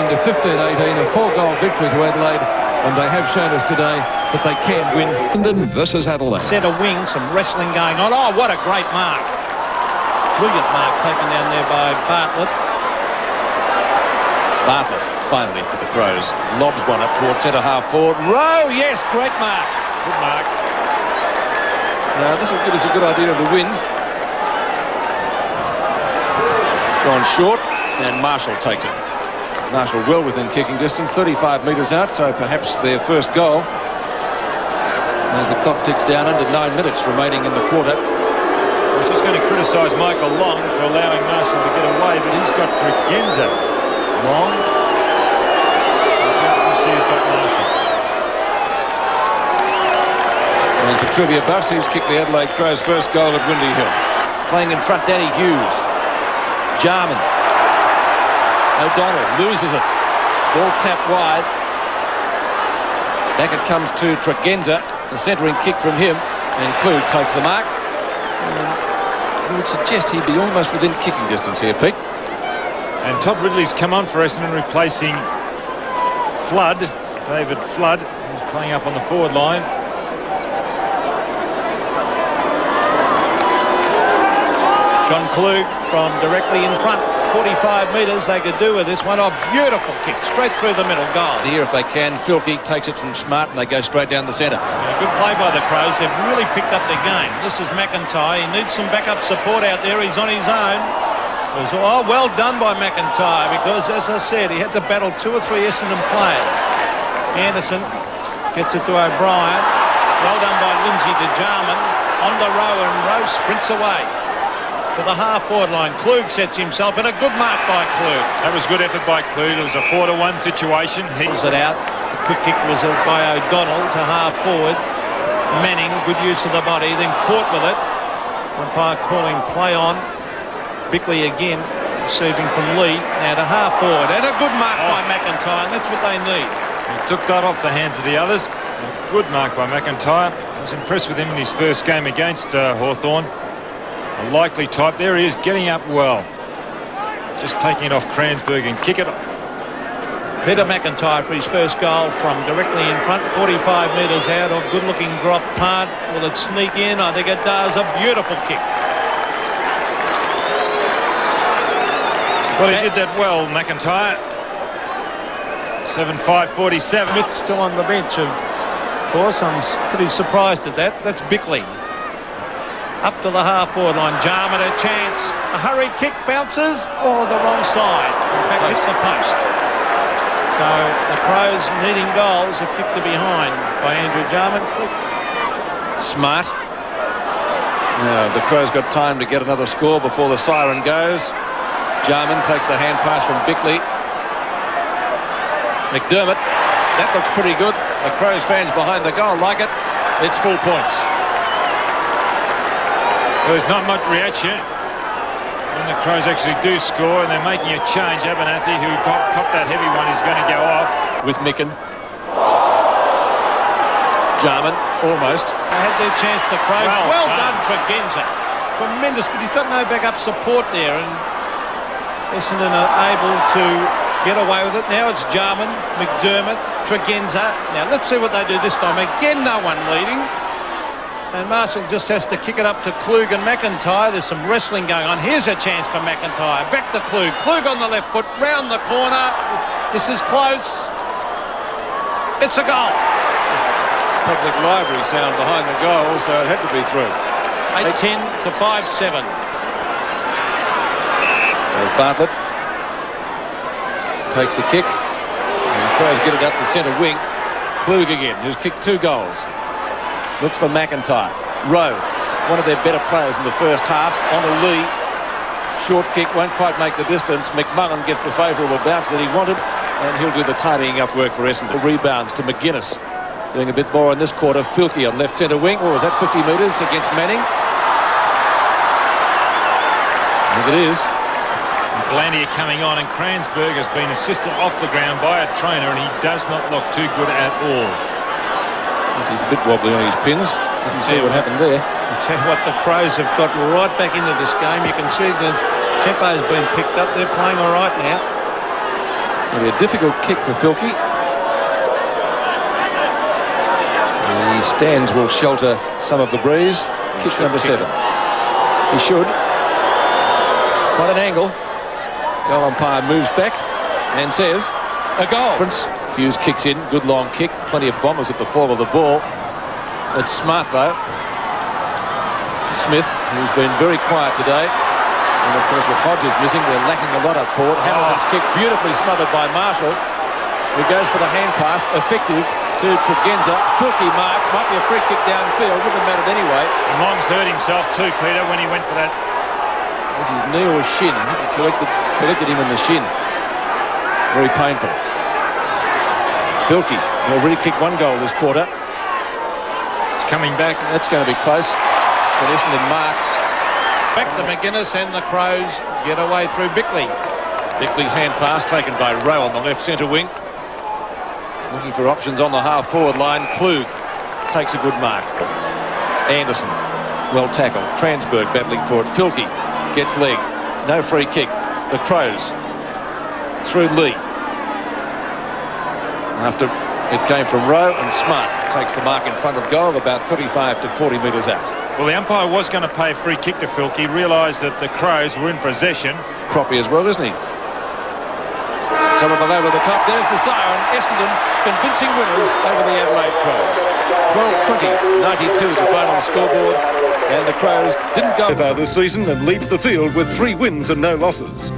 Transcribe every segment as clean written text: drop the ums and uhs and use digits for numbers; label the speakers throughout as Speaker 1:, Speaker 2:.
Speaker 1: to 15-18, a 4-goal victory to Adelaide, and they have shown us today that they can win. London versus Adelaide.
Speaker 2: Centre wing, some wrestling going on. Oh, what a great mark. Brilliant mark taken down there by Bartlett.
Speaker 3: Bartlett finally for the Crows. Lobs one up towards centre half forward. Rowe, yes, great mark. Good mark. Now this will give us a good idea of the wind. Gone short, and Marshall takes it. Marshall well within kicking distance, 35 metres out, so perhaps their first goal. As the clock ticks down, under 9 minutes remaining in the quarter.
Speaker 4: I was just going to criticise Michael Long for allowing Marshall to get away, but he's got Tregenza. Long. You see he's got Marshall.
Speaker 3: And for trivia buffs, he's kicked the Adelaide Crows' first goal at Windy Hill. Playing in front, Danny Hughes. Jarman. O'Donnell loses it. Ball tapped wide. Back it comes to Tregenza. The centering kick from him. And Klug takes the mark. I would suggest he'd be almost within kicking distance here, Pete.
Speaker 4: And Todd Ridley's come on for Essendon, replacing Flood. David Flood, who's playing up on the forward line.
Speaker 2: John Klug from directly in front. 45 metres they could do with this one. Oh, beautiful kick straight through the middle. Goal.
Speaker 3: Here if they can. Filkey takes it from Smart and they go straight down the centre.
Speaker 2: Good play by the Crows. They've really picked up their game. This is McIntyre. He needs some backup support out there. He's on his own. It was, oh, well done by McIntyre, because as I said, he had to battle 2 or 3 Essendon players. Anderson gets it to O'Brien. Well done by Lindsay to Jarman. On the Rowe, and Rowe sprints away to the half-forward line. Klug sets himself, and a good mark by Klug.
Speaker 4: That was good effort by Klug. It was a 4-1 situation. He
Speaker 2: pulls it out. The quick kick was by O'Donnell to half-forward. Manning, good use of the body, then caught with it. Umpire calling play on. Bickley again, receiving from Lee. Now to half-forward. And a good mark by McIntyre, and that's what they need.
Speaker 4: He took that off the hands of the others. A good mark by McIntyre. I was impressed with him in his first game against Hawthorn. A likely type. There he is, getting up well. Just taking it off Cransberg and kick it.
Speaker 2: Peter McIntyre for his first goal from directly in front, 45 metres out of good-looking drop punt. Will it sneak in? I think it does. A beautiful kick.
Speaker 4: Well, he did that well, McIntyre. 7-5-47.
Speaker 2: Smith still on the bench, of course. I'm pretty surprised at that. That's Bickley. Up to the half-forward line. Jarman a chance. A hurried kick, bounces. Oh, the wrong side. In fact, hits the post. So the Crows needing goals are kicked to behind by Andrew Jarman.
Speaker 3: Smart. Now the Crows got time to get another score before the siren goes. Jarman takes the hand pass from Bickley. McDermott. That looks pretty good. The Crows fans behind the goal like it. It's full points.
Speaker 4: There's not much reaction when the Crows actually do score, and they're making a change. Abernathy, who copped that heavy one, is going to go off.
Speaker 3: With Micken. Jarman, almost.
Speaker 2: They had their chance, the Crows. Well done, Tregenza. Tremendous, but he's got no backup support there, and Essendon are able to get away with it. Now it's Jarman, McDermott, Tregenza. Now let's see what they do this time. Again, no one leading. And Marshall just has to kick it up to Klug and McIntyre. There's some wrestling going on. Here's a chance for McIntyre. Back to Klug. Klug on the left foot, round the corner. This is close. It's a goal.
Speaker 3: Public library sound behind the goal, so it had to be through.
Speaker 2: 8-10 to 5-7.
Speaker 3: Bartlett takes the kick. And the Crows get it up the centre wing. Klug again, who's kicked 2 goals. Looks for McIntyre. Rowe, one of their better players in the first half. On to Lee. Short kick, won't quite make the distance. McMullen gets the favourable bounce that he wanted, and he'll do the tidying up work for Essendon. Rebounds to McGuinness. Doing a bit more in this quarter. Filkey on left centre wing. Or was that 50 metres against Manning? I think it is.
Speaker 4: And Philandia coming on, and Cransberg has been assisted off the ground by a trainer, and he does not look too good at all.
Speaker 3: He's a bit wobbly on his pins. You can see what happened there.
Speaker 2: I tell you what, the Crows have got right back into this game. You can see the tempo's been picked up. They're playing all right now.
Speaker 3: It'll be a difficult kick for Filkey. The stands will shelter some of the breeze. Kick number 7. He should. Quite an angle. Goal umpire moves back and says a goal. Hughes kicks in. Good long kick. Plenty of bombers at the fall of the ball. It's smart though. Smith, who's been very quiet today. And of course with Hodges missing, they're lacking a lot up forward. Hamilton's kick beautifully smothered by Marshall. He goes for the hand pass. Effective to Tregenza. Filkey marks. Might be a free kick downfield. Wouldn't have mattered anyway.
Speaker 4: And Long's hurt himself too, Peter, when he went for that.
Speaker 3: Was his knee or shin? He collected him in the shin. Very painful. Filkey already kicked 1 goal this quarter.
Speaker 4: It's coming back.
Speaker 3: That's going to be close. For Essendon mark.
Speaker 2: Back to McGuinness, and the Crows get away through Bickley.
Speaker 3: Bickley's hand pass taken by Rowe on the left centre wing. Looking for options on the half-forward line. Klug takes a good mark. Anderson, well tackled. Transberg battling for it. Filkey gets legged. No free kick. The Crows through Lee. After it came from Rowe, and Smart takes the mark in front of goal about 35 to 40 metres out.
Speaker 4: Well, the umpire was going to pay a free kick to Filkey, realised that the Crows were in possession.
Speaker 3: Proppy as well, isn't he? Sullivan over the top. There's the siren. Essendon convincing winners over the Adelaide Crows. 12-20, 92 the final scoreboard. And the Crows didn't go
Speaker 5: far this season and leads the field with 3 wins and no losses.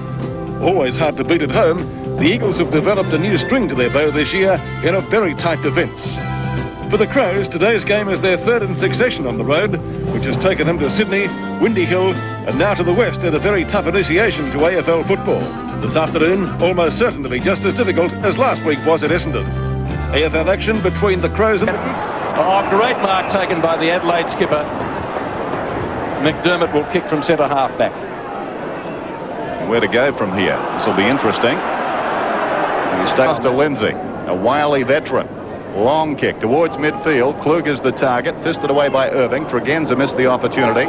Speaker 5: Always hard to beat at home, the Eagles have developed a new string to their bow this year in a very tight defence. For the Crows, today's game is their 3rd in succession on the road, which has taken them to Sydney, Windy Hill, and now to the West at a very tough initiation to AFL football. This afternoon, almost certain to be just as difficult as last week was at Essendon. AFL action between the Crows and...
Speaker 3: Oh, great mark taken by the Adelaide skipper. McDermott will kick from centre half back.
Speaker 6: Where to go from here? This will be interesting. He starts to Lindsay, a wily veteran. Long kick towards midfield. Klug is the target. Fisted away by Irving. Tregenza missed the opportunity.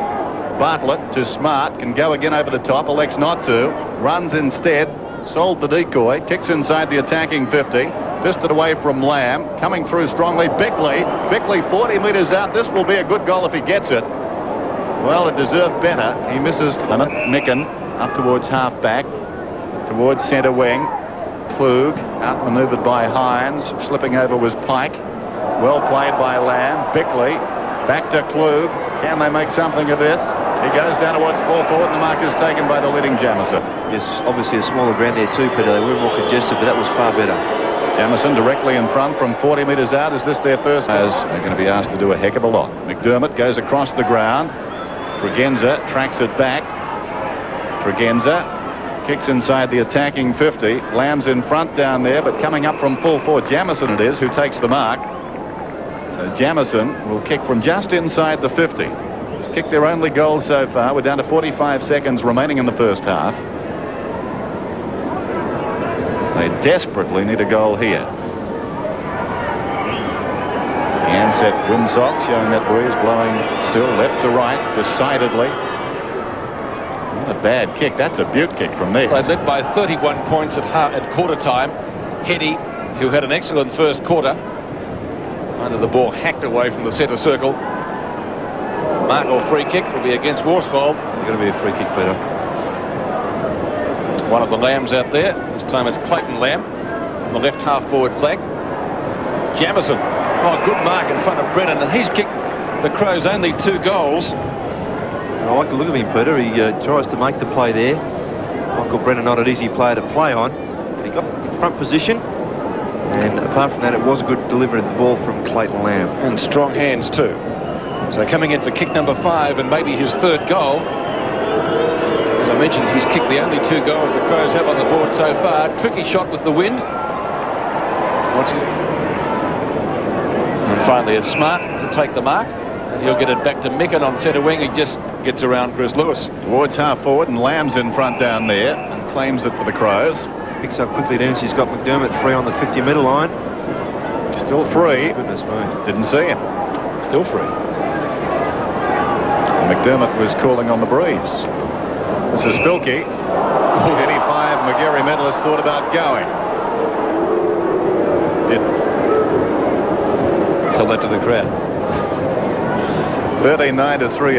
Speaker 6: Bartlett to Smart. Can go again over the top. Elects not to. Runs instead. Sold the decoy. Kicks inside the attacking 50. Fisted away from Lamb. Coming through strongly. Bickley. Bickley 40 metres out. This will be a good goal if he gets it. Well, it deserved better. He misses. Micken up towards half back. Towards centre wing. Klug, outmanoeuvred by Hines. Slipping over was Pike. Well played by Lamb. Bickley, back to Klug. Can they make something of this? He goes down towards full forward, and the mark is taken by the leading Jamison.
Speaker 7: Yes, obviously a smaller ground there too, Peter. They were more congested, but that was far better.
Speaker 6: Jamison directly in front from 40 metres out. Is this their first? As they're going to be asked to do a heck of a lot. McDermott goes across the ground. Tregenza tracks it back. Tregenza kicks inside the attacking 50. Lamb's in front down there, but coming up from full forward, Jamison it is who takes the mark. So Jamison will kick from just inside the 50. He's kicked their only goal so far. We're down to 45 seconds remaining in the first half. They desperately need a goal here. The Ansett windsock showing that breeze blowing still left to right, decidedly. A bad kick. That's a beaut kick from there.
Speaker 3: They led by 31 points at quarter time. Heady, who had an excellent first quarter. Under the ball hacked away from the centre circle. Mark or free kick will be against Worsfold.
Speaker 7: It's going to be a free kick, Peter.
Speaker 3: One of the Lambs out there. This time it's Clayton Lamb on the left half forward flank. Jamison. Oh, good mark in front of Brennan, and he's kicked the Crows only 2 goals.
Speaker 7: I like the look of him, Peter. He tries to make the play there. Michael Brennan, not an easy player to play on. He got in front position. And apart from that, it was a good delivery of the ball from Clayton Lamb.
Speaker 3: And strong hands too. So coming in for kick number 5 and maybe his 3rd goal. As I mentioned, he's kicked the only 2 goals the Crows have on the board so far. Tricky shot with the wind. And finally it's Smart to take the mark. And he'll get it back to Micken on centre wing. He just gets around Chris Lewis.
Speaker 6: Towards half forward, and Lamb's in front down there and claims it for the Crows.
Speaker 7: Picks up quickly down. He's got McDermott free on the 50-metre line.
Speaker 6: Still free.
Speaker 7: Goodness me.
Speaker 6: Didn't see him.
Speaker 3: Still free.
Speaker 6: McDermott was calling on the breeze. This is Filkey. 85 McGarry medalist thought about going.
Speaker 7: that to the crowd.
Speaker 6: 39 to 38.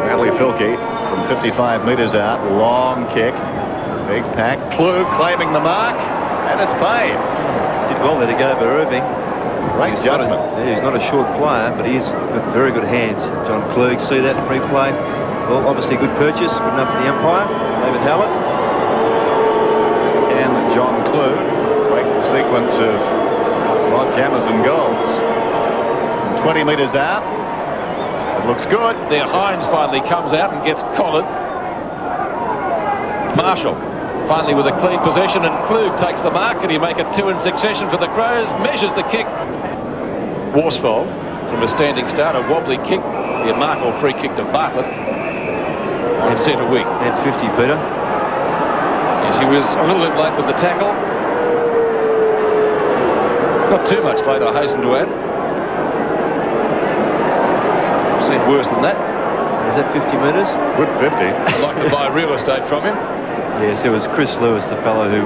Speaker 6: Bradley Filkey from 55 metres out. Long kick. Big pack. Klug claiming the mark. And it's paid.
Speaker 7: Did well there to go over Irving.
Speaker 6: Great judgment.
Speaker 7: He's not a short player, but he's got very good hands. John Klug, see that replay? Well, obviously good purchase. Good enough for the umpire. David Hallett.
Speaker 6: And John Klug break the sequence of Rod Jamison goals. 20 metres out. It looks good.
Speaker 3: There, Hines finally comes out and gets collared. Marshall finally with a clean possession, and Klug takes the mark. Can he make it 2 in succession for the Crows? Measures the kick. Worsfold from a standing start, a wobbly kick. The mark or free kick to Bartlett on centre wing.
Speaker 7: And 50, Peter.
Speaker 3: Yes, he was a little bit late with the tackle. Not too much late, I hasten to add. I've seen worse than that.
Speaker 7: Is that 50 metres?
Speaker 6: Good 50.
Speaker 3: I'd like to buy real estate from him.
Speaker 7: Yes, it was Chris Lewis, the fellow who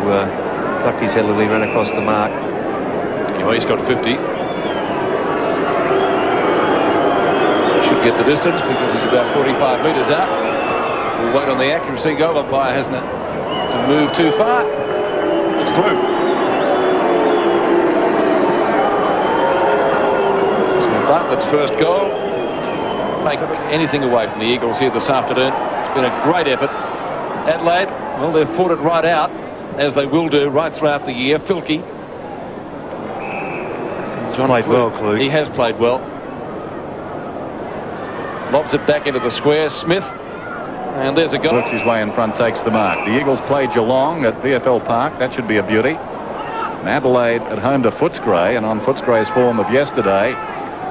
Speaker 7: ducked his head a little. He ran across the mark.
Speaker 3: Anyway, he's got 50. Should get the distance because he's about 45 metres out. We'll wait on the accuracy. Goal umpire hasn't it to move too far. It's through. So Bartlett's first goal. Make anything away from the Eagles here this afternoon. It's been a great effort. Adelaide, well, they've fought it right out, as they will do right throughout the year. Filkey.
Speaker 7: John played well, Klug.
Speaker 3: He has played well. Lobs it back into the square. Smith. And there's a goal.
Speaker 6: Works his way in front, takes the mark. The Eagles play Geelong at VFL Park. That should be a beauty. And Adelaide at home to Footscray, and on Footscray's form of yesterday,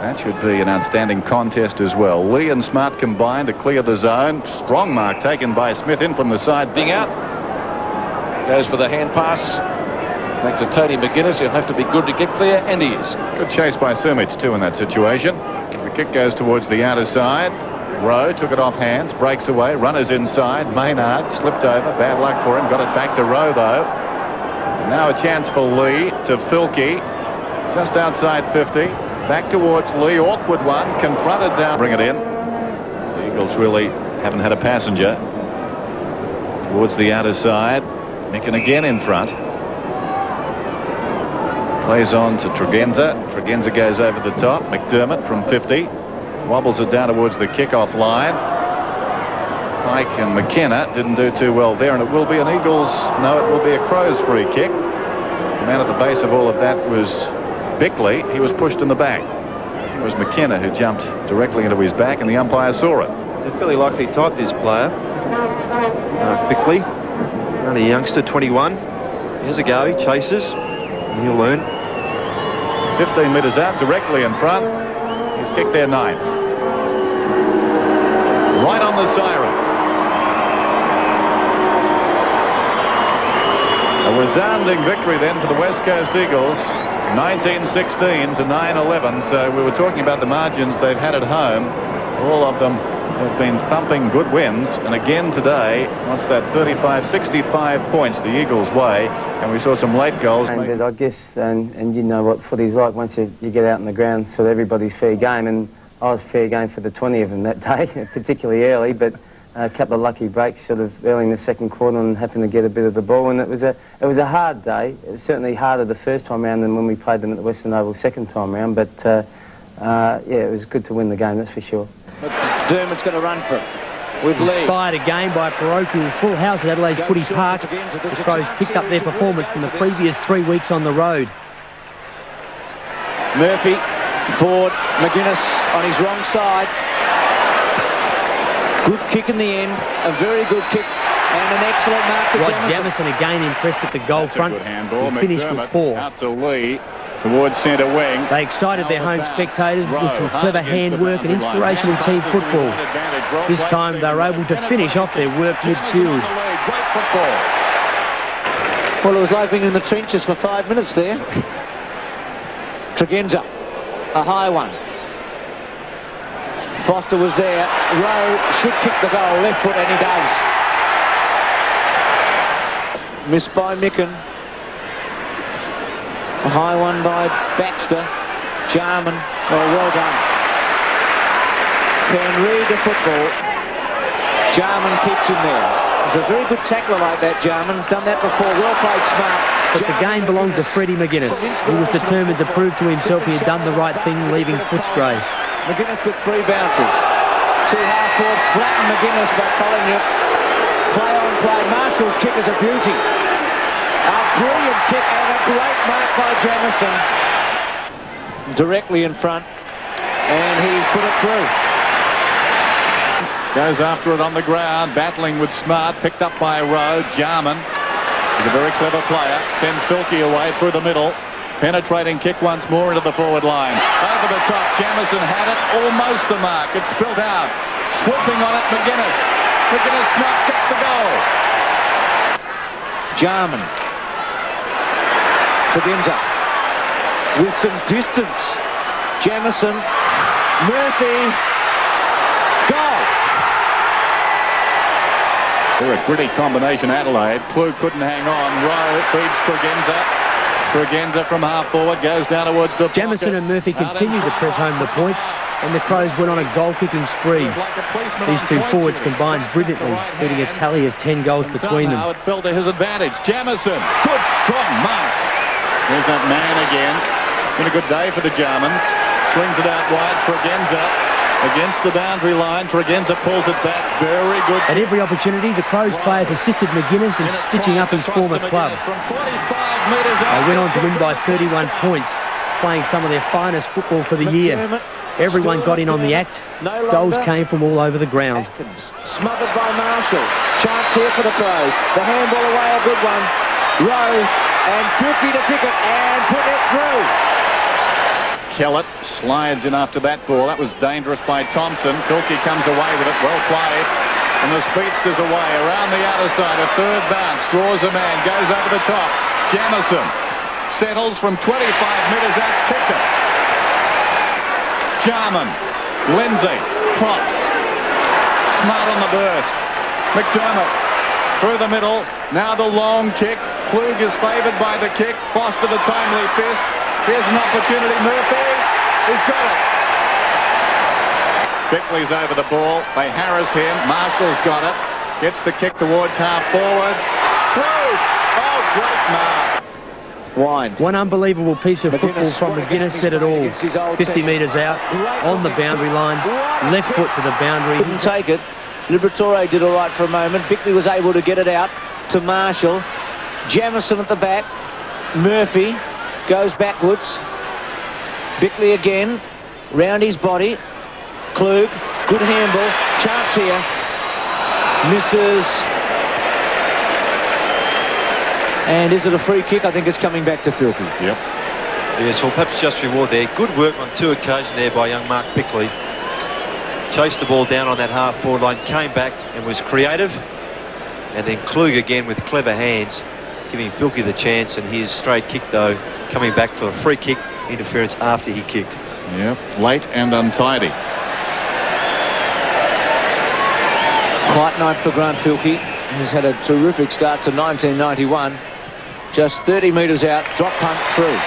Speaker 6: that should be an outstanding contest as well. Lee and Smart combined to clear the zone. Strong mark taken by Smith in from the side.
Speaker 3: Being out. Goes for the hand pass. Back to Tony McGuinness. He'll have to be good to get clear, and he is.
Speaker 6: Good chase by Sumich too in that situation. The kick goes towards the outer side. Rowe took it off hands, breaks away, runners inside. Maynard slipped over, bad luck for him, got it back to Rowe though. And now a chance for Lee to Filkey, just outside 50. Back towards Lee, awkward one, confronted down. Bring it in. The Eagles really haven't had a passenger. Towards the outer side. Micken again in front. Plays on to Tregenza. Tregenza goes over the top. McDermott from 50. Wobbles it down towards the kickoff line. Pike and McKenna didn't do too well there, and it will be an Eagles. No, it will be a Crows free kick. The man at the base of all of that was Bickley. He was pushed in the back. It was McKenna who jumped directly into his back, and the umpire saw it.
Speaker 7: He's a fairly likely type, this player. Bickley, only a youngster, 21. Here's a go. He chases. He'll learn.
Speaker 6: 15 metres out, directly in front. He's kicked their ninth. Right on the siren. A resounding victory then for the West Coast Eagles. 1916 to 9-11. So we were talking about the margins they've had at home. All of them have been thumping good wins. And again today, what's that, 35-65 points the Eagles' way. And we saw some late goals.
Speaker 8: But I guess, and you know what footy's like, once you get out in the ground, so everybody's fair game. And I was fair game for the 20 of them that day, particularly early, but a couple of lucky breaks sort of early in the second quarter and happened to get a bit of the ball. And it was a hard day. It was certainly harder the first time round than when we played them at the Western Oval second time round. But yeah, it was good to win the game, that's for sure.
Speaker 9: But Dermott's going to run for it with Lee.
Speaker 10: Inspired again by a parochial full house at Adelaide's Footy Park. The Crows picked up their performance from the previous 3 weeks on the road.
Speaker 9: Murphy forward, McGuinness on his wrong side. Good kick in the end, a very good kick, and an excellent mark to
Speaker 10: Rod Jamison again impressed at the goal front.
Speaker 6: Good handball.
Speaker 10: He finished with 4.
Speaker 6: Out to Lee towards centre wing.
Speaker 10: They excited their home spectators with some clever handwork and inspirational team football. This time they were able to finish off their work midfield.
Speaker 9: Well, it was like being in the trenches for 5 minutes there. Tregenza, a high one. Foster was there. Rowe should kick the goal, left foot, and he does. Missed by Micken. A high one by Baxter. Jarman, oh, well done. Can read the football. Jarman keeps him there. He's a very good tackler like that, Jarman. He's done that before. Well played, smart.
Speaker 10: But the game belonged to Freddie McGuinness. He was determined to prove to himself he had done the right thing, leaving Footscray.
Speaker 9: McGuinness with 3 bounces. 2 half-forward, flatten McGuinness by Collingwood. Play on play. Marshall's kick is a beauty. A brilliant kick and a great mark by Jamieson. Directly in front, and he's put it through.
Speaker 6: Goes after it on the ground, battling with Smart, picked up by Rowe. Jarman is a very clever player, sends Filkey away through the middle. Penetrating kick once more into the forward line. Over the top, Jamieson had it, almost the mark. It's spilt out. Swooping on it, McGuinness. McGuinness snaps, gets the goal.
Speaker 9: Jarman. Tregenza. With some distance. Jamieson. Murphy. Goal.
Speaker 6: They're a gritty combination, Adelaide. Klug couldn't hang on. Rowe feeds Tregenza. Tregenza from half forward goes down towards the
Speaker 10: Jamieson
Speaker 6: pocket.
Speaker 10: and Murphy continued to press home the point, and the Crows went on a goal-kicking spree. These two forwards combined brilliantly, leading a tally of 10 goals between them.
Speaker 6: Somehow it fell to his advantage. Jamieson, good strong mark. There's that man again. Been a good day for the Germans. Swings it out wide. Tregenza against the boundary line. Tregenza pulls it back. Very good.
Speaker 10: At every opportunity, the Crows players assisted McGuinness in stitching up his former club. They went on to win by 31 points, playing some of their finest football for the year. Everyone got in on the act. Goals came from all over the ground.
Speaker 9: Smothered by Marshall. Chance here for the Crows. The handball away, a good one. Rowe and Filkey to kick it and put it through.
Speaker 6: Kellett slides in after that ball. That was dangerous by Thompson. Filkey comes away with it. Well played. And the speedster's away. Around the outer side. A third bounce. Draws a man. Goes over the top. Jamieson settles from 25 metres out. Kicked it. Jarman. Lindsay. Props. Smart on the burst. McDermott. Through the middle. Now the long kick. Klug is favoured by the kick. Foster the timely fist. Here's an opportunity. Murphy. He's got it. Bickley's over the ball. They harass him. Marshall's got it. Gets the kick towards half forward. Klug. Oh, great mark.
Speaker 9: Wind.
Speaker 10: One unbelievable piece of football from McGuinness said it all. 50 metres out, on the boundary line, left foot to the boundary.
Speaker 9: Couldn't take it. Liberatore did all right for a moment. Bickley was able to get it out to Marshall. Jamieson at the back. Murphy goes backwards. Bickley again. Round his body. Klug. Good handball. Chance here. Misses. And is it a free kick? I think it's coming back to Filkey.
Speaker 6: Yep.
Speaker 7: Yes, well, perhaps just reward there. Good work on 2 occasions there by young Mark Bickley. Chased the ball down on that half-forward line, came back and was creative. And then Klug again with clever hands, giving Filkey the chance, and his straight kick, though, coming back for a free kick interference after he kicked.
Speaker 6: Yep, late and untidy.
Speaker 9: Quiet night for Grant Filkey, who's had a terrific start to 1991. Just 30 metres out, drop punt through.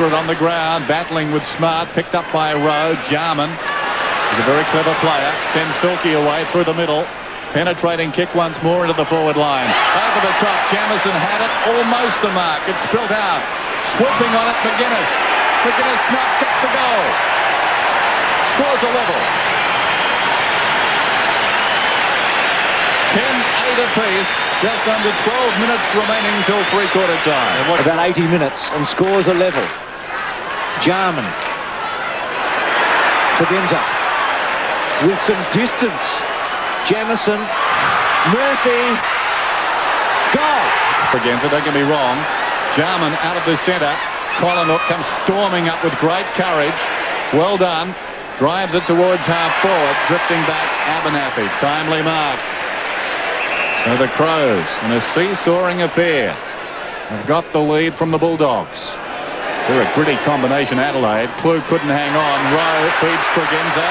Speaker 6: On the ground, battling with Smart, picked up by Rowe. Jarman is a very clever player, sends Filkey away through the middle. Penetrating kick once more into the forward line. Over the top, Jamieson had it, almost the mark. It's spilt out. Swooping on it, McGuinness. McGuinness snaps, gets the goal. Scores a level. 10-8 apiece, just under 12 minutes remaining till three-quarter time.
Speaker 9: And about 80 minutes, and scores a level. Jarman. Tregenza. With some distance. Jamieson. Murphy. Goal.
Speaker 6: Tregenza, don't get me wrong. Jarman out of the centre. Collingwood comes storming up with great courage. Well done. Drives it towards half forward. Drifting back, Abernathy. Timely mark. So the Crows, in a seesawing affair, have got the lead from the Bulldogs. They're a gritty combination, Adelaide. Klug couldn't hang on. Rowe feeds Tregenza.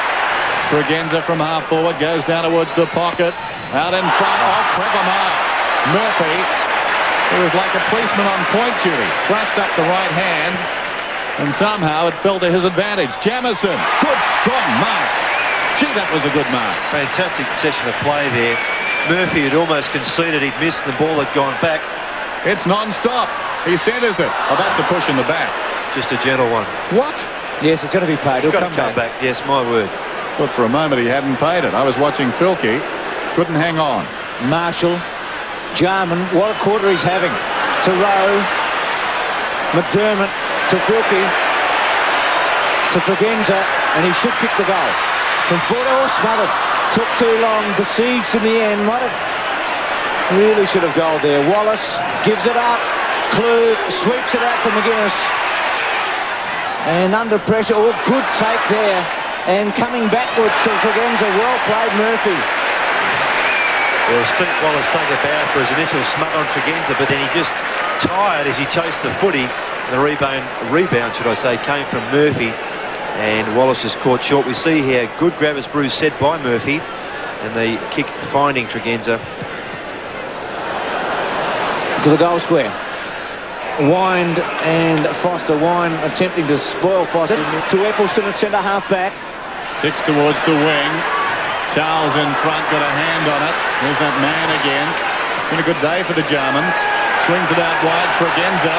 Speaker 6: Tregenza from half forward goes down towards the pocket. Out in front. Oh, clever mark. Murphy, who was like a policeman on point duty, thrust up the right hand. And somehow it fell to his advantage. Jamieson, good strong mark. Gee, that was a good mark.
Speaker 7: Fantastic session of play there. Murphy had almost conceded he'd missed, and the ball had gone back.
Speaker 6: It's non-stop. He centres it. Oh, that's a push in the back.
Speaker 7: Just a gentle one.
Speaker 6: What?
Speaker 9: Yes, it's going to be paid.
Speaker 7: It's got to come back. Yes, my word.
Speaker 6: Thought for a moment he hadn't paid it. I was watching Filkey. Couldn't hang on.
Speaker 9: Marshall, Jarman, what a quarter he's having. To Rowe, McDermott, to Filkey, to Tregenza, and he should kick the goal. From 40 or smothered. Took too long, besieged in the end. Might have really should have goaled there. Wallace gives it up. Klug sweeps it out to McGuinness. And under pressure, oh, good take there. And coming backwards to Tregenza. Well played, Murphy.
Speaker 7: Well, Steve Wallace take a bow for his initial smother on Tregenza, but then he just tired as he chased the footy. The rebound, should I say, came from Murphy. And Wallace is caught short. We see here good grab, as Bruce said, by Murphy. And the kick finding Tregenza.
Speaker 9: To the goal square. Wind and Foster. Wind attempting to spoil Foster. To Eccleston at centre half back.
Speaker 6: Kicks towards the wing. Charles in front, got a hand on it. There's that man again. Been a good day for the Germans. Swings it out wide. Tregenza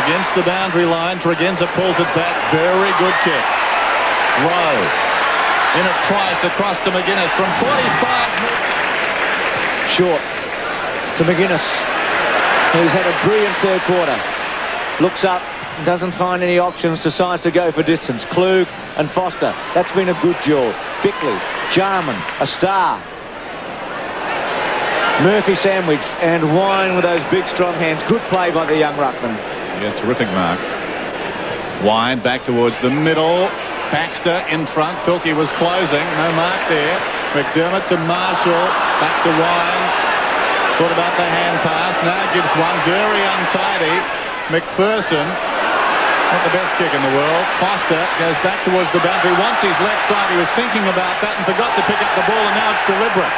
Speaker 6: against the boundary line. Tregenza pulls it back. Very good kick. Rowe in a trice across to McGuinness from 45.
Speaker 9: Short to McGuinness, who's had a brilliant third quarter. Looks up, doesn't find any options, decides to go for distance. Klug and Foster, that's been a good duel. Bickley, Jarman, a star. Murphy sandwiched, and Wine with those big strong hands. Good play by the young ruckman.
Speaker 6: Yeah, terrific mark. Wine back towards the middle. Baxter in front. Filkey was closing. No mark there. McDermott to Marshall. Back to Wine. Thought about the hand pass. Now gives one. Very untidy. McPherson. Not the best kick in the world. Foster goes back towards the boundary. Once his left side. He was thinking about that and forgot to pick up the ball, and now it's deliberate.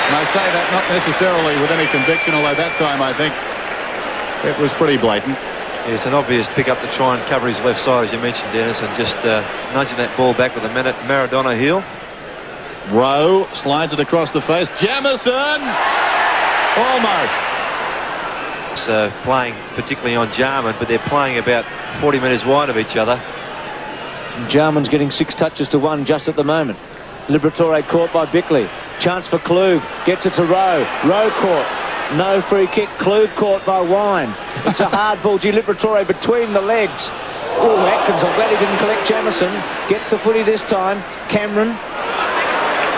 Speaker 6: And I say that not necessarily with any conviction, although that time I think it was pretty blatant.
Speaker 7: Yes, an obvious pick up to try and cover his left side, as you mentioned, Dennis, and just nudging that ball back with a Maradona heel.
Speaker 6: Rowe slides it across the face. Jamieson! Almost.
Speaker 7: So playing particularly on Jarman, but they're playing about 40 metres wide of each other.
Speaker 9: Jarman's getting 6 touches to 1 just at the moment. Liberatore caught by Bickley. Chance for Klug. Gets it to Rowe. Rowe caught. No free kick. Klug caught by Wine. It's a hard ball. Liberatore between the legs. Oh, Atkins, I'm glad he didn't collect Jamieson. Gets the footy this time. Cameron.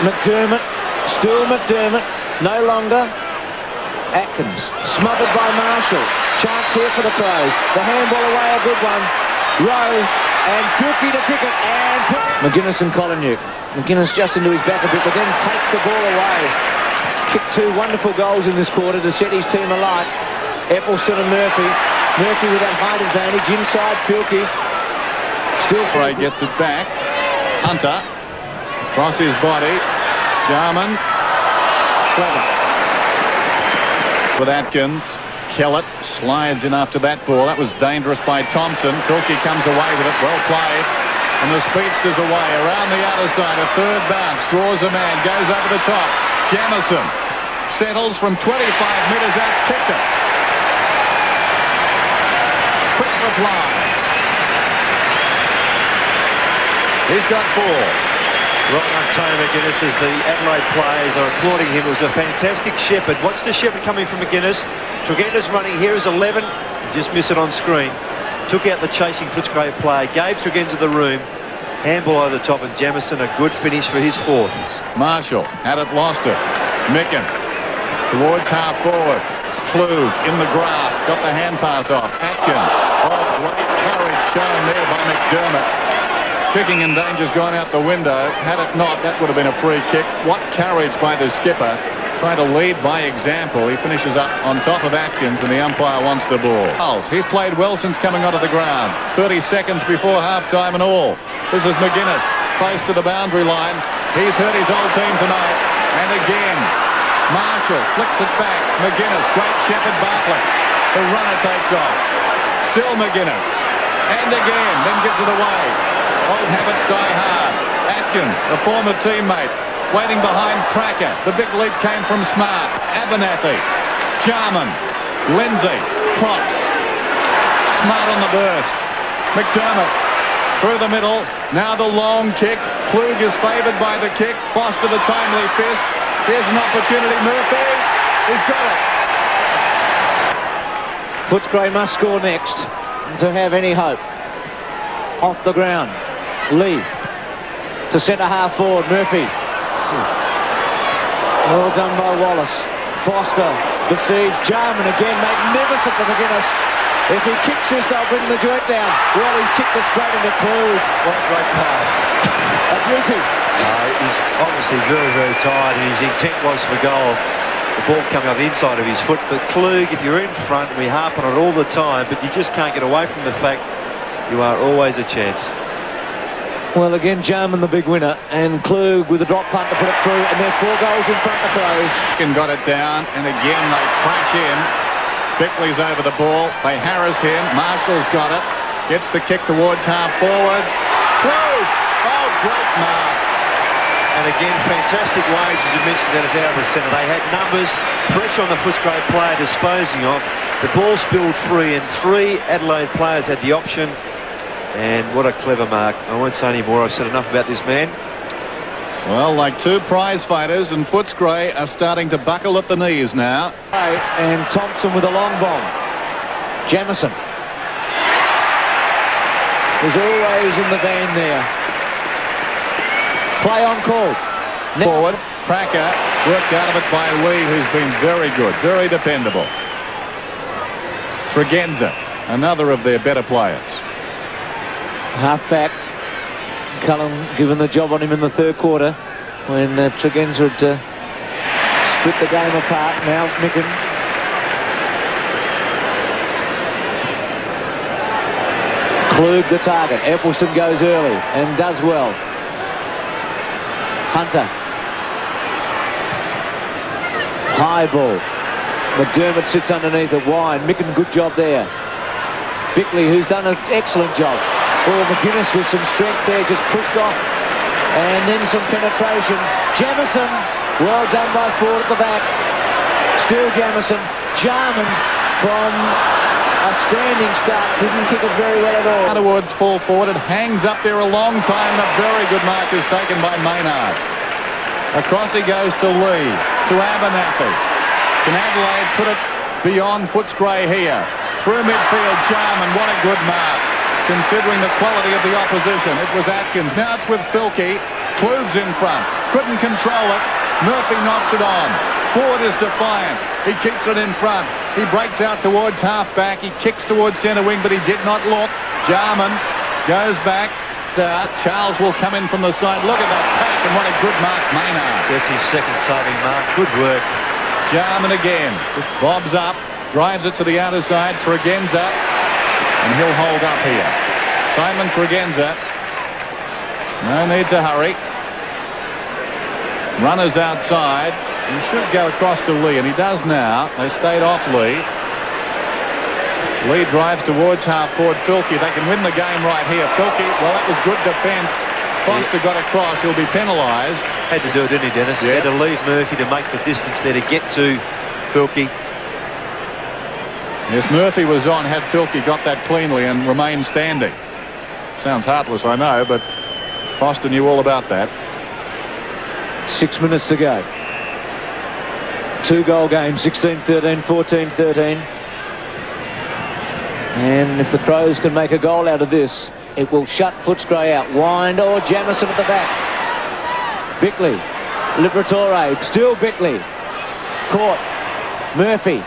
Speaker 9: McDermott. Still McDermott. No longer. Atkins. Smothered by Marshall. Chance here for the Crows. The handball away, a good one. Rowe and Filkey to kick it. And McGuinness and Collingham. McGuinness just into his back a bit, but then takes the ball away. Kicked 2 wonderful goals in this quarter to set his team alight. Eccleston and Murphy. Murphy with that height advantage inside Filkey. Still
Speaker 6: Frey gets it back. Hunter. Across his body. Jarman. Clever. With Atkins. Kellett slides in after that ball. That was dangerous by Thompson. Filkey comes away with it. Well played. And the speedster's away. Around the outer side. A third bounce. Draws a man. Goes over the top. Jamieson settles from 25 metres. That's kicked it. Quick reply. He's got 4.
Speaker 7: Right on Tony McGuinness as the Adelaide players are applauding him. It was a fantastic shepherd. Watch the shepherd coming from McGuinness. Tregenza's running. Here is 11. Just miss it on screen. Took out the chasing Footscray player. Gave Tregenza the room. Handball over the top, and Jamieson a good finish for his 4th.
Speaker 6: Marshall had it, lost it. Micken towards half forward. Klug in the grass. Got the hand pass off. Atkins. Oh, great courage shown there by McDermott. Kicking in danger's gone out the window. Had it not, that would have been a free kick. What courage by the skipper. Trying to lead by example. He finishes up on top of Atkins, and the umpire wants the ball. He's played well since coming onto the ground. 30 seconds before half-time and all. This is McGuinness, close to the boundary line. He's hurt his old team tonight. And again, Marshall flicks it back. McGuinness, great shepherd Bartlett. The runner takes off. Still McGuinness. And again, then gives it away. Old habits die hard. Atkins, a former teammate, waiting behind Cracker. The big leap came from Smart. Abernathy. Jarman. Lindsay. Props. Smart on the burst. McDermott. Through the middle. Now the long kick. Klug is favoured by the kick. Foster the timely fist. Here's an opportunity. Murphy. He's got it.
Speaker 9: Footscray must score next to have any hope. Off the ground. Lee to centre half forward. Murphy. Well done by Wallace. Foster besieged. Jarman again. Magnificent for McGuinness. If he kicks this, they'll bring the joint down. Well, he's kicked it straight into Klug.
Speaker 7: What a great pass.
Speaker 9: A beauty.
Speaker 7: He's obviously very, very tired, and his intent was for goal. The ball coming off the inside of his foot. But Klug, if you're in front, we harp on it all the time, but you just can't get away from the fact you are always a chance.
Speaker 9: Well, again, Jarman the big winner, and Klug with a drop punt to put it through, and they're 4 goals in front of the Crows.
Speaker 6: Got it down, and again they crash in. Bickley's over the ball. They harass him. Marshall's got it. Gets the kick towards half forward. Klug! Oh, great mark.
Speaker 7: And again, fantastic wage, as you mentioned, Dennis, out of the centre. They had numbers, pressure on the Footscray player disposing of. The ball spilled free, and 3 Adelaide players had the option. And what a clever mark. I won't say any more. I've said enough about this man.
Speaker 6: Well, like 2 prize fighters, and Footscray are starting to buckle at the knees now.
Speaker 9: And Thompson with a long bomb. Jamieson is always in the van there. Play on call.
Speaker 6: Forward, Cracker, worked out of it by Lee, who's been very good, very dependable. Tregenza, another of their better players.
Speaker 9: Half back. Cullen given the job on him in the 3rd quarter when Tregenza had split the game apart. Now Micken. Klug the target. Eccleston goes early and does well. Hunter. High ball. McDermott sits underneath it. Wine. Micken, good job there. Bickley, who's done an excellent job. Oh, McGuinness with some strength there, just pushed off. And then some penetration. Jamieson, well done by Ford at the back. Still Jamieson. Jarman from a standing start, didn't kick it very well at all.
Speaker 6: Towards full forward, it hangs up there a long time, and a very good mark is taken by Maynard. Across he goes to Lee, to Abernathy. Can Adelaide put it beyond Footscray here? Through midfield, Jarman, what a good mark, considering the quality of the opposition. It was Atkins. Now it's with Filkey. Klug's in front. Couldn't control it. Murphy knocks it on. Ford is defiant. He keeps it in front. He breaks out towards half-back. He kicks towards centre wing, but he did not look. Jarman goes back. Charles will come in from the side. Look at that pack, and what a good mark, Maynard.
Speaker 7: 32nd saving mark. Good work.
Speaker 6: Jarman again. Just bobs up. Drives it to the outer side. Tregenza. And he'll hold up here. Simon Tregenza. No need to hurry. Runners outside. He should go across to Lee, and he does now. They stayed off Lee. Lee drives towards half forward. Filkey, they can win the game right here. Filkey, well, that was good defence. Foster got across. He'll be penalised.
Speaker 7: Had to do it, didn't he, Dennis?
Speaker 6: Yeah.
Speaker 7: He had to leave Murphy to make the distance there to get to Filkey.
Speaker 6: Yes, Murphy was on, had Filkey got that cleanly and remained standing. Sounds heartless, I know, but Foster knew all about that.
Speaker 9: 6 minutes to go. 2-goal game, 16-13, 14-13. And if the Crows can make a goal out of this, it will shut Footscray out. Wind or Jamieson at the back. Bickley. Liberatore. Still Bickley. Caught. Murphy.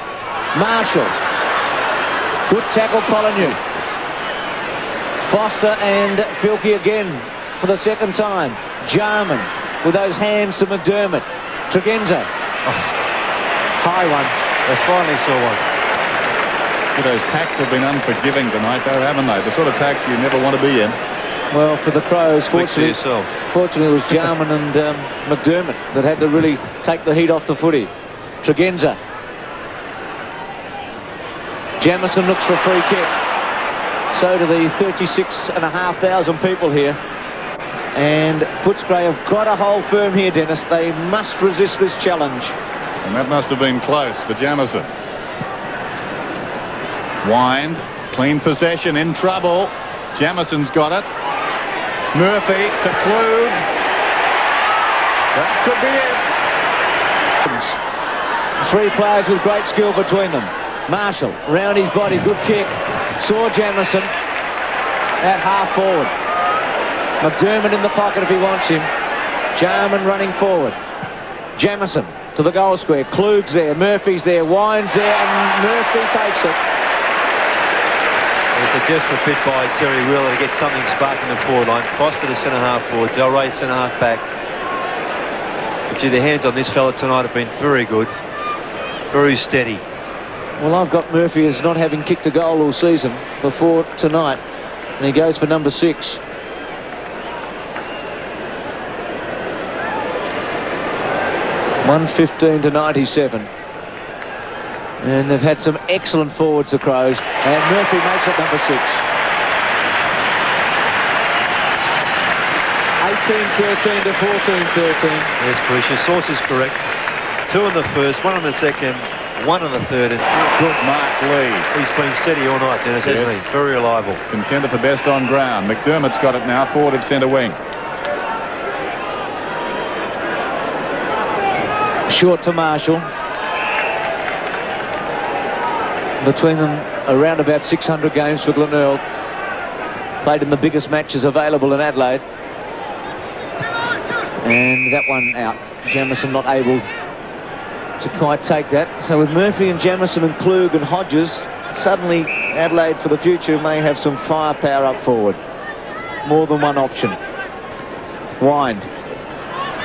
Speaker 9: Marshall. Good tackle, Collingham. Foster and Filkey again for the 2nd time. Jarman with those hands to McDermott. Tregenza. High one.
Speaker 7: They finally saw one.
Speaker 6: Those packs have been unforgiving tonight, though, haven't they? The sort of packs you never want to be in.
Speaker 9: Well, for the Crows, fortunately it was Jarman and McDermott that had to really take the heat off the footy. Tregenza. Jamieson looks for a free kick. So do the 36,500 people here. And Footscray have got to hold firm here, Dennis. They must resist this challenge.
Speaker 6: And that must have been close for Jamieson. Wind, clean possession, in trouble. Jamison's got it. Murphy to Klug. That could be it.
Speaker 9: 3 players with great skill between them. Marshall, round his body, good kick. Saw Jamieson at half forward. McDermott in the pocket if he wants him. Jarman running forward. Jamieson to the goal square. Klug's there, Murphy's there, Wine's there, and Murphy takes it.
Speaker 7: It's a desperate bit by Terry Wheeler to get something sparking the forward line. Foster the centre-half forward, Del Rey centre-half back. But gee, the hands on this fella tonight have been very good. Very steady.
Speaker 9: Well, I've got Murphy as not having kicked a goal all season before tonight. And he goes for number 6. (1:15 to 97). And they've had some excellent forwards, the Crows. And Murphy makes it number 6. 18-13 to 14-13.
Speaker 7: Yes, Chris, your source is correct. 2 in the first, 1 in the second, 1 in the third. And
Speaker 6: good Mark Lee.
Speaker 7: He's been steady all night, Dennis, hasn't he? Very reliable.
Speaker 6: Contender for best on ground. McDermott's got it now, forward of centre wing.
Speaker 9: Short to Marshall. Between them, around about 600 games for Glenelg. Played in the biggest matches available in Adelaide. And that one out. Jamieson not able to quite take that. So with Murphy and Jamieson and Klug and Hodges, suddenly Adelaide for the future may have some firepower up forward. More than one option. Wind.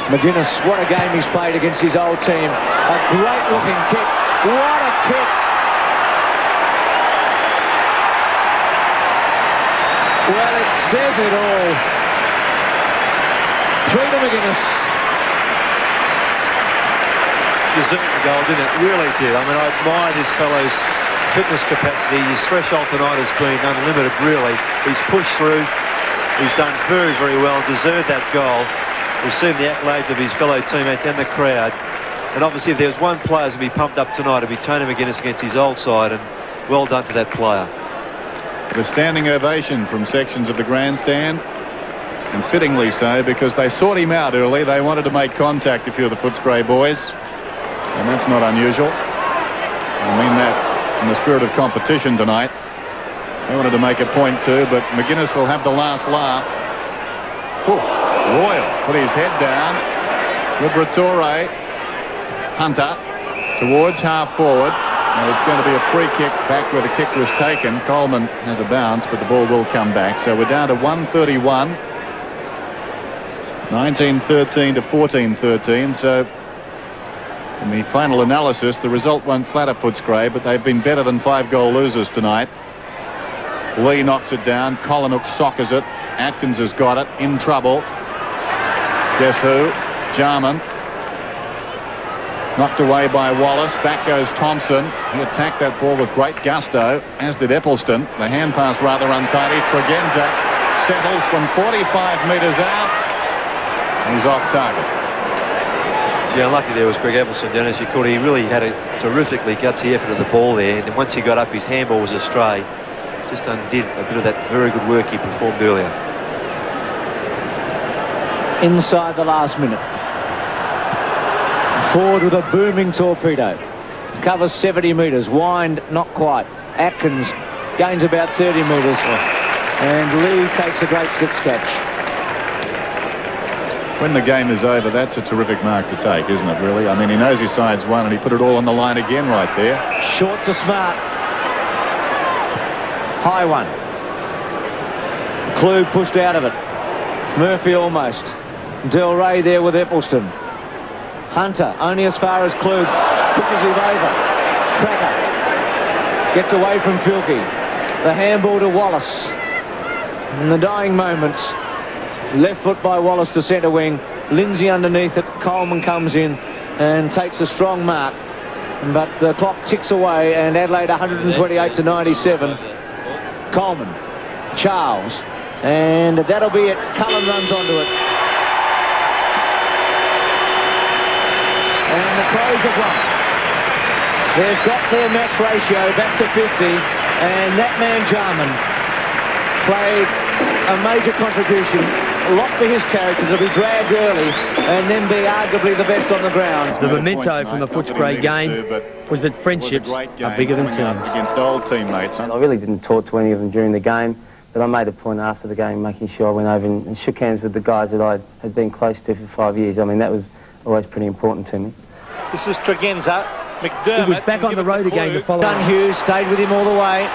Speaker 9: McGuinness, what a game he's played against his old team. A great looking kick. What a kick. Well, it says it all. Through to McGuinness.
Speaker 7: Deserved the goal, didn't it? Really did. I mean, I admire this fellow's fitness capacity. His threshold tonight has been unlimited, really. He's pushed through. He's done very, very well and deserved that goal. Received the accolades of his fellow teammates and the crowd. And obviously, if there was one player to be pumped up tonight, it'd be Tony McGuinness against his old side. And well done to that player.
Speaker 6: The standing ovation from sections of the grandstand. And fittingly so, because they sought him out early. They wanted to make contact, a few of the Footscray boys. And that's not unusual. I mean that in the spirit of competition tonight. They wanted to make a point too, but McGuinness will have the last laugh. Ooh, Royal put his head down. Liberatore. Hunter towards half forward. And it's going to be a free kick back where the kick was taken. Coleman has a bounce, but the ball will come back. So we're down to 1:31. 19-13 to 14-13. So in the final analysis, the result won't flatter Footscray, but they've been better than 5-goal losers tonight. Lee knocks it down. Collinook soccers it. Atkins has got it. In trouble. Guess who? Jarman. Knocked away by Wallace. Back goes Thompson. He attacked that ball with great gusto, as did Eppleton. The hand pass rather untidy. Tregenza settles from 45 metres out. He's off target.
Speaker 7: Gee, unlucky there was Greg Eppleton, Dennis. You could. He really had a terrifically gutsy effort at the ball there. And then once he got up, his handball was astray. Just undid a bit of that very good work he performed earlier.
Speaker 9: Inside the last minute. Forward with a booming torpedo. Covers 70 metres. Wind, not quite. Atkins gains about 30 metres. And Lee takes a great slips catch.
Speaker 6: When the game is over, that's a terrific mark to take, isn't it, really? I mean, he knows his side's won, and he put it all on the line again right there.
Speaker 9: Short to Smart. High one. Klug pushed out of it. Murphy almost. Del Rey there with Eppleton. Hunter only as far as Klug. Pushes him over. Cracker. Gets away from Filkey. The handball to Wallace. In the dying moments. Left foot by Wallace to centre wing. Lindsay underneath it. Coleman comes in and takes a strong mark. but the clock ticks away, and Adelaide 128 to 97. Coleman, Charles, and that'll be it. Cullen runs onto it. And the Crows have won. They've got their match ratio back to 50, and that man Jarman played a major contribution. A lot for his character to be dragged early and then be arguably the best on the ground.
Speaker 10: The memento from the Footscray game was that friendships are bigger than teams.
Speaker 6: Against old teammates.
Speaker 8: I really didn't talk to any of them during the game, but I made a point after the game making sure I went over and shook hands with the guys that I had been close to for 5 years. I mean, that was always pretty important to me.
Speaker 9: This is Tregenza. McDermott.
Speaker 10: He was back on the road again to follow.
Speaker 9: Hughes stayed with him all the way.